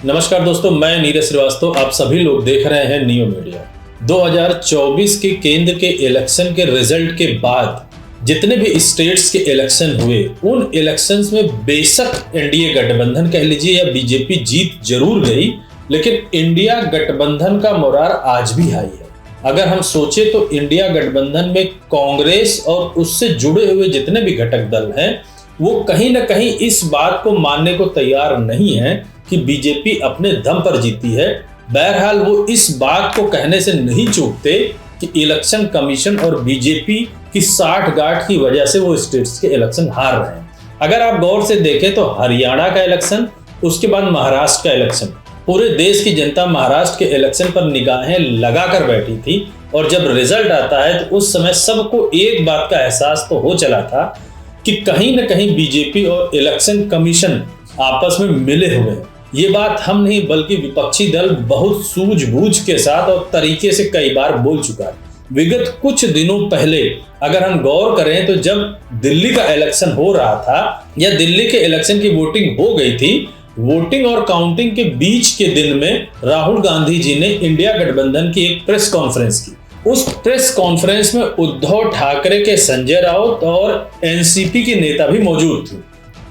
नमस्कार दोस्तों, मैं नीरज श्रीवास्तव। आप सभी लोग देख रहे हैं नियो मीडिया। 2024 के केंद्र के इलेक्शन के रिजल्ट के बाद जितने भी स्टेट्स के इलेक्शन हुए, उन इलेक्शंस में बेशक एनडीए गठबंधन कह लीजिए या बीजेपी जीत जरूर गई, लेकिन इंडिया गठबंधन का मोरार आज भी हाई है। अगर हम सोचे तो इंडिया गठबंधन में कांग्रेस और उससे जुड़े हुए जितने भी घटक दल हैं, वो कहीं ना कहीं इस बात को मानने को तैयार नहीं है कि बीजेपी अपने दम पर जीती है। बहरहाल वो इस बात को कहने से नहीं चूकते कि इलेक्शन कमीशन और बीजेपी की साठगांठ की वजह से वो स्टेट्स के इलेक्शन हार रहे हैं। अगर आप गौर से देखें तो हरियाणा का इलेक्शन, उसके बाद महाराष्ट्र का इलेक्शन, पूरे देश की जनता महाराष्ट्र के इलेक्शन पर निगाहें लगाकर बैठी थी और जब रिजल्ट आता है तो उस समय सबको एक बात का एहसास तो हो चला था कि कहीं ना कहीं बीजेपी और इलेक्शन कमीशन आपस में मिले हुए हैं। ये बात हम नहीं बल्कि विपक्षी दल बहुत सूझबूझ के साथ और तरीके से कई बार बोल चुका है। विगत कुछ दिनों पहले अगर हम गौर करें तो जब दिल्ली का इलेक्शन हो रहा था या दिल्ली के इलेक्शन की वोटिंग हो गई थी, वोटिंग और काउंटिंग के बीच के दिन में राहुल गांधी जी ने इंडिया गठबंधन की एक प्रेस कॉन्फ्रेंस की। उस प्रेस कॉन्फ्रेंस में उद्धव ठाकरे के संजय राउत और एनसीपी के नेता भी मौजूद थे।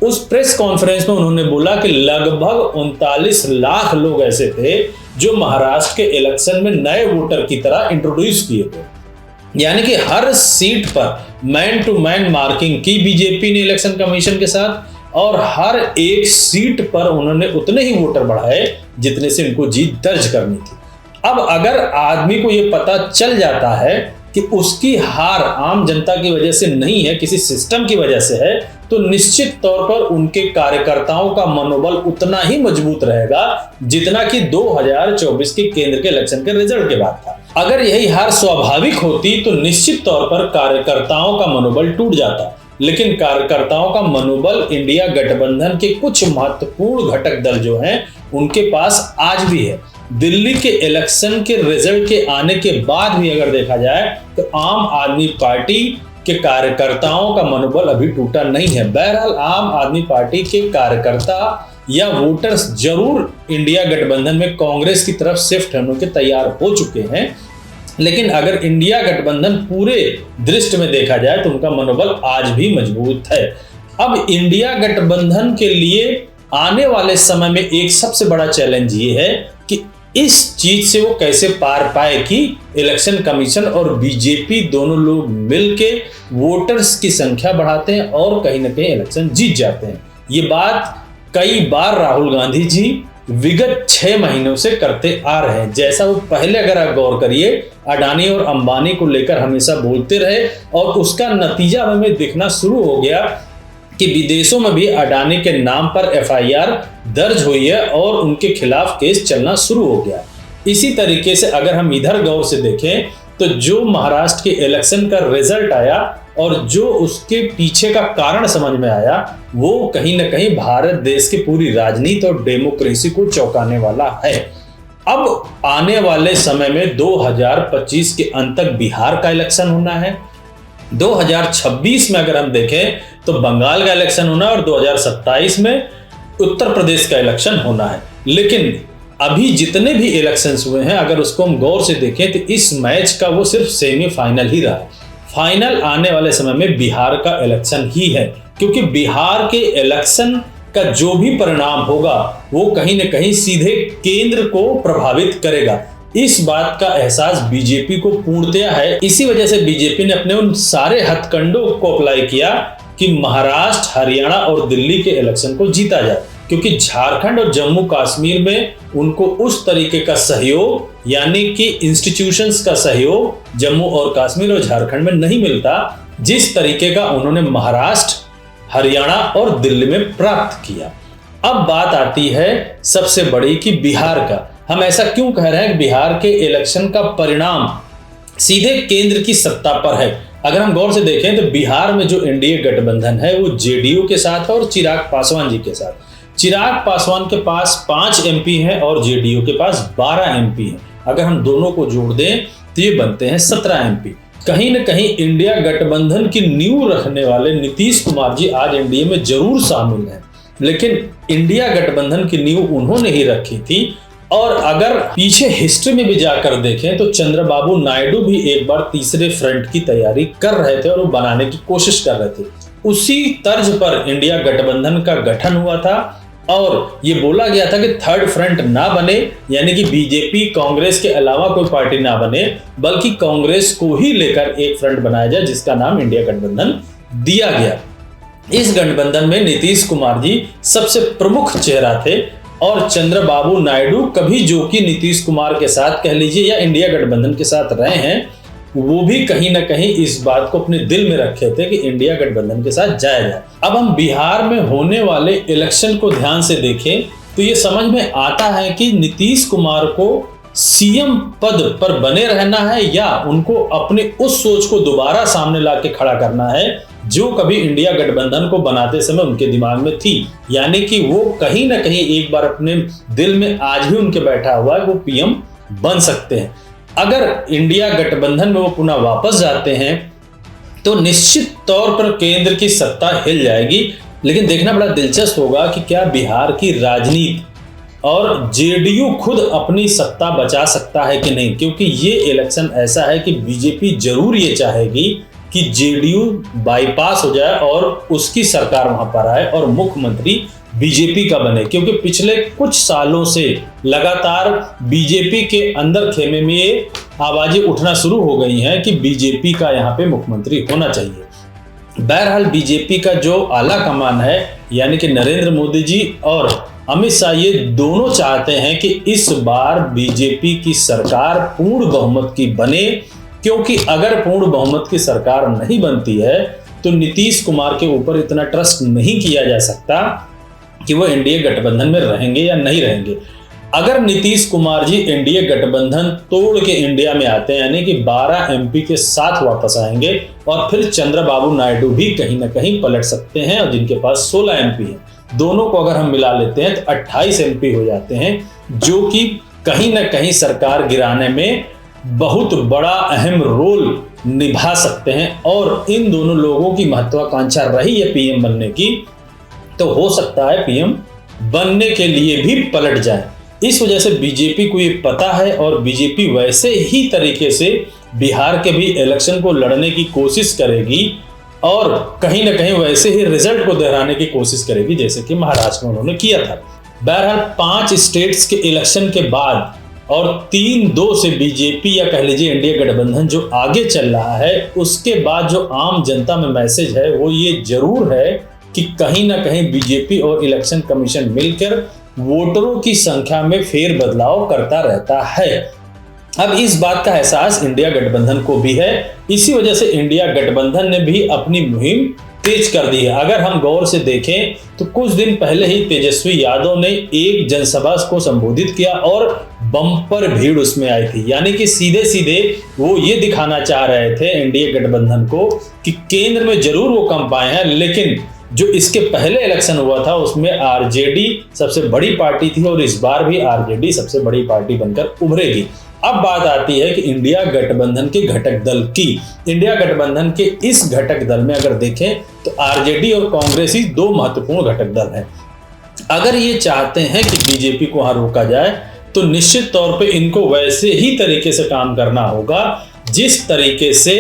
उस प्रेस कॉन्फ्रेंस में उन्होंने बोला कि लगभग 39 लाख लोग ऐसे थे जो महाराष्ट्र के इलेक्शन में नए वोटर की तरह इंट्रोड्यूस किए थे। यानी कि हर सीट पर मैन टू मैन मार्किंग की बीजेपी ने इलेक्शन कमीशन के साथ और हर एक सीट पर उन्होंने उतने ही वोटर बढ़ाए जितने से इनको जीत दर्ज करनी थी। अब अगर आदमी को यह पता चल जाता है कि उसकी हार आम जनता की वजह से नहीं है, किसी सिस्टम की वजह से है, तो निश्चित तौर पर उनके कार्यकर्ताओं का मनोबल उतना ही मजबूत रहेगा जितना कि 2024 के केंद्र के इलेक्शन के रिजल्ट के बाद था। अगर यही हार स्वाभाविक होती तो निश्चित तौर पर कार्यकर्ताओं का मनोबल टूट जाता, लेकिन कार्यकर्ताओं का मनोबल इंडिया गठबंधन के कुछ महत्वपूर्ण घटक दल जो हैं उनके पास आज भी है। दिल्ली के इलेक्शन के रिजल्ट के आने के बाद भी अगर देखा जाए तो आम आदमी पार्टी के कार्यकर्ताओं का मनोबल अभी टूटा नहीं है। बहरहाल आम आदमी पार्टी के कार्यकर्ता या वोटर्स जरूर इंडिया गठबंधन में कांग्रेस की तरफ शिफ्ट होने के तैयार हो चुके हैं, लेकिन अगर इंडिया गठबंधन पूरे दृष्टि में देखा जाए तो उनका मनोबल आज भी मजबूत है। अब इंडिया गठबंधन के लिए आने वाले समय में एक सबसे बड़ा चैलेंज ये है कि इस चीज से वो कैसे पार पाए कि इलेक्शन कमीशन और बीजेपी दोनों लोग मिलके वोटर्स की संख्या बढ़ाते हैं और कहीं ना कहीं इलेक्शन जीत जाते हैं। ये बात कई बार राहुल गांधी जी विगत 6 महीनों से करते आ रहे हैं। जैसा वो पहले अगर आप गौर करिए अडानी और अंबानी को लेकर हमेशा बोलते रहे और उसका नतीजा हमें दिखना शुरू हो गया कि विदेशों में भी अडानी के नाम पर एफआईआर दर्ज हुई है और उनके खिलाफ केस चलना शुरू हो गया। इसी तरीके से अगर हम इधर गौर से देखें तो जो महाराष्ट्र के इलेक्शन का रिजल्ट आया और जो उसके पीछे का कारण समझ में आया, वो कहीं ना कहीं भारत देश की पूरी राजनीति और डेमोक्रेसी को चौंकाने वाला है। अब आने वाले समय में 2025 के अंत तक बिहार का इलेक्शन होना है, 2026 में अगर हम देखें तो बंगाल का इलेक्शन होना है और 2027 में उत्तर प्रदेश का इलेक्शन होना है। लेकिन अभी जितने भी इलेक्शंस हुए हैं अगर उसको हम गौर से देखें तो इस मैच का वो सिर्फ सेमीफाइनल ही रहा है। फाइनल आने वाले समय में बिहार का इलेक्शन ही है, क्योंकि बिहार के इलेक्शन का जो भी परिणाम होगा वो कहीं ना कहीं सीधे केंद्र को प्रभावित करेगा। इस बात का एहसास बीजेपी को पूर्णतया है। इसी वजह से बीजेपी ने अपने उन सारे हथकंडों को अप्लाई किया कि महाराष्ट्र, हरियाणा और दिल्ली के इलेक्शन को जीता जाए, क्योंकि झारखंड और जम्मू कश्मीर में उनको उस तरीके का सहयोग यानी कि इंस्टीट्यूशंस का सहयोग जम्मू और कश्मीर और झारखंड में नहीं मिलता जिस तरीके का उन्होंने महाराष्ट्र, हरियाणा और दिल्ली में प्राप्त किया। अब बात आती है सबसे बड़ी कि बिहार का। हम ऐसा क्यों कह रहे हैं कि बिहार के इलेक्शन का परिणाम सीधे केंद्र की सत्ता पर है। अगर हम गौर से देखें तो बिहार में जो एनडीए गठबंधन है वो जेडीयू के साथ है और चिराग पासवान जी के साथ। चिराग पासवान के पास 5 एमपी हैं और जेडीयू के पास 12 एमपी हैं। अगर हम दोनों को जोड़ दें तो ये बनते हैं 17 एमपी। कहीं न कहीं इंडिया गठबंधन की नींव रखने वाले नीतीश कुमार जी आज एनडीए में जरूर शामिल हैं। लेकिन इंडिया गठबंधन की नींव उन्होंने ही रखी थी। और अगर पीछे हिस्ट्री में भी जाकर देखें तो चंद्रबाबू नायडू भी एक बार तीसरे फ्रंट की तैयारी कर रहे थे और वो बनाने की कोशिश कर रहे थे। उसी तर्ज पर इंडिया गठबंधन का गठन हुआ था और ये बोला गया था कि थर्ड फ्रंट ना बने, यानी कि बीजेपी कांग्रेस के अलावा कोई पार्टी ना बने, बल्कि कांग्रेस को ही लेकर एक फ्रंट बनाया जाए जिसका नाम इंडिया गठबंधन दिया गया। इस गठबंधन में नीतीश कुमार जी सबसे प्रमुख चेहरा थे और चंद्रबाबू नायडू कभी जो कि नीतीश कुमार के साथ कह लीजिए या इंडिया गठबंधन के साथ रहे हैं, वो भी कहीं ना कहीं इस बात को अपने दिल में रखे थे कि इंडिया गठबंधन के साथ जाया जाए। अब हम बिहार में होने वाले इलेक्शन को ध्यान से देखें तो ये समझ में आता है कि नीतीश कुमार को सीएम पद पर बने रहना है या उनको अपने उस सोच को दोबारा सामने ला के खड़ा करना है जो कभी इंडिया गठबंधन को बनाते समय उनके दिमाग में थी, यानी कि वो कहीं ना कहीं एक बार अपने दिल में आज भी उनके बैठा हुआ है वो पीएम बन सकते हैं। अगर इंडिया गठबंधन में वो पुनः वापस जाते हैं तो निश्चित तौर पर केंद्र की सत्ता हिल जाएगी। लेकिन देखना बड़ा दिलचस्प होगा कि क्या बिहार की राजनीति और जेडीयू खुद अपनी सत्ता बचा सकता है कि नहीं, क्योंकि ये इलेक्शन ऐसा है कि बीजेपी जरूर ये चाहेगी कि जेडीयू बाईपास हो जाए और उसकी सरकार वहां पर आए और मुख्यमंत्री बीजेपी का बने, क्योंकि पिछले कुछ सालों से लगातार बीजेपी के अंदर खेमे में ये आवाजें उठना शुरू हो गई हैं कि बीजेपी का यहाँ पे मुख्यमंत्री होना चाहिए। बहरहाल बीजेपी का जो आला कमान है यानी कि नरेंद्र मोदी जी और अमित शाह, ये दोनों चाहते हैं कि इस बार बीजेपी की सरकार पूर्ण बहुमत की बने, क्योंकि अगर पूर्ण बहुमत की सरकार नहीं बनती है तो नीतीश कुमार के ऊपर इतना ट्रस्ट नहीं किया जा सकता कि वो एनडीए गठबंधन में रहेंगे या नहीं रहेंगे। अगर नीतीश कुमार जी एनडीए गठबंधन तोड़ के इंडिया में आते हैं, यानी कि 12 एमपी के साथ वापस आएंगे और फिर चंद्रबाबू नायडू भी कहीं ना कहीं पलट सकते हैं, और जिनके पास 16 एमपी हैं, दोनों को अगर हम मिला लेते हैं तो 28 एमपी हो जाते हैं, जो कि कहीं ना कहीं सरकार गिराने में बहुत बड़ा अहम रोल निभा सकते हैं। और इन दोनों लोगों की महत्वाकांक्षा रही है पीएम बनने की, तो हो सकता है पीएम बनने के लिए भी पलट जाए। इस वजह से बीजेपी को ये पता है और बीजेपी वैसे ही तरीके से बिहार के भी इलेक्शन को लड़ने की कोशिश करेगी और कहीं ना कहीं वैसे ही रिजल्ट को दोहराने की कोशिश करेगी जैसे कि महाराष्ट्र में उन्होंने किया था। बहरहाल 5 स्टेट्स के इलेक्शन के बाद और 3-2 से बीजेपी या कह लीजिए इंडिया गठबंधन जो आगे चल रहा है, उसके बाद जो आम जनता में मैसेज है वो ये जरूर है कि कहीं ना कहीं बीजेपी और इलेक्शन कमीशन मिलकर वोटरों की संख्या में फेर बदलाव करता रहता है। अब इस बात का एहसास इंडिया गठबंधन को भी है, इसी वजह से इंडिया गठबंधन ने भी अपनी मुहिम तेज कर दी है। अगर हम गौर से देखें तो कुछ दिन पहले ही तेजस्वी यादव ने एक जनसभा को संबोधित किया और बम्पर भीड़ उसमें आई थी, यानी कि सीधे सीधे वो ये दिखाना चाह रहे थे एनडीए गठबंधन को कि केंद्र में जरूर वो कम पाए हैं, लेकिन जो इसके पहले इलेक्शन हुआ था उसमें आरजेडी सबसे बड़ी पार्टी थी और इस बार भी आरजेडी सबसे बड़ी पार्टी बनकर उभरेगी। अब बात आती है कि इंडिया गठबंधन के घटक दल की। इंडिया गठबंधन के इस घटक दल में अगर देखें तो आरजेडी और कांग्रेस ही 2 महत्वपूर्ण घटक दल हैं। अगर ये चाहते हैं कि बीजेपी को वहां रोका जाए तो निश्चित तौर पे इनको वैसे ही तरीके से काम करना होगा जिस तरीके से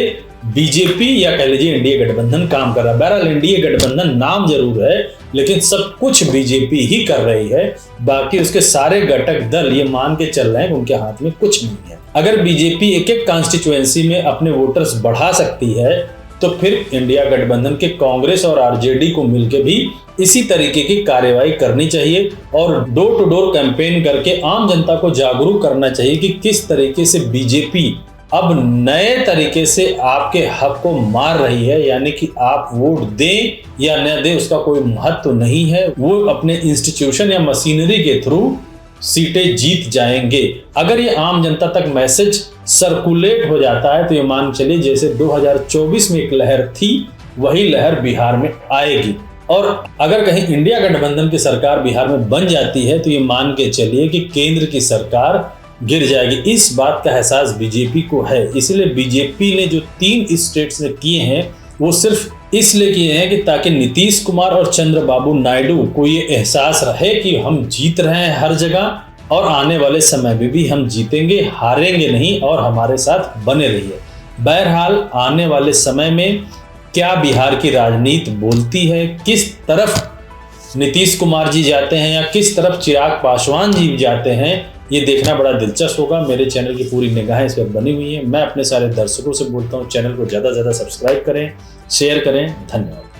बीजेपी या कह लीजिए इंडिया गठबंधन काम कर रहा है। बहरहाल इंडिया गठबंधन नाम जरूर है लेकिन सब कुछ बीजेपी ही कर रही है, बाकी उसके सारे घटक दल ये मान के चल रहे हैं कि उनके हाथ में कुछ नहीं है। अगर बीजेपी एक कॉन्स्टिट्यूएंसी में अपने वोटर्स बढ़ा सकती है तो फिर इंडिया गठबंधन के कांग्रेस और आरजेडी को मिलकर भी इसी तरीके की कार्यवाही करनी चाहिए और डोर टू डोर कैंपेन करके आम जनता को जागरूक करना चाहिए कि किस तरीके से बीजेपी अब नए तरीके से आपके हक को मार रही है, यानी कि आप वोट दें या न दें उसका कोई महत्व नहीं है, वो अपने इंस्टीट्यूशन या मशीनरी के थ्रू सीटें जीत जाएंगे। अगर ये आम जनता तक मैसेज सर्कुलेट हो जाता है तो ये मान चलिए जैसे 2024 में एक लहर थी वही लहर बिहार में आएगी। और अगर कहीं इंडिया गठबंधन की सरकार बिहार में बन जाती है तो ये मान के चलिए कि केंद्र की सरकार गिर जाएगी। इस बात का एहसास बीजेपी को है, इसलिए बीजेपी ने जो 3 स्टेट्स ने किए हैं वो सिर्फ इसलिए किए हैं कि ताकि नीतीश कुमार और चंद्रबाबू नायडू को ये एहसास रहे कि हम जीत रहे हैं हर जगह और आने वाले समय में भी हम जीतेंगे, हारेंगे नहीं और हमारे साथ बने रहिए। बहरहाल आने वाले समय में क्या बिहार की राजनीति बोलती है, किस तरफ नीतीश कुमार जी जाते हैं या किस तरफ चिराग पासवान जी जाते हैं, ये देखना बड़ा दिलचस्प होगा। मेरे चैनल की पूरी निगाहें इस पर बनी हुई हैं। मैं अपने सारे दर्शकों से बोलता हूँ चैनल को ज़्यादा से ज़्यादा सब्सक्राइब करें, शेयर करें। धन्यवाद।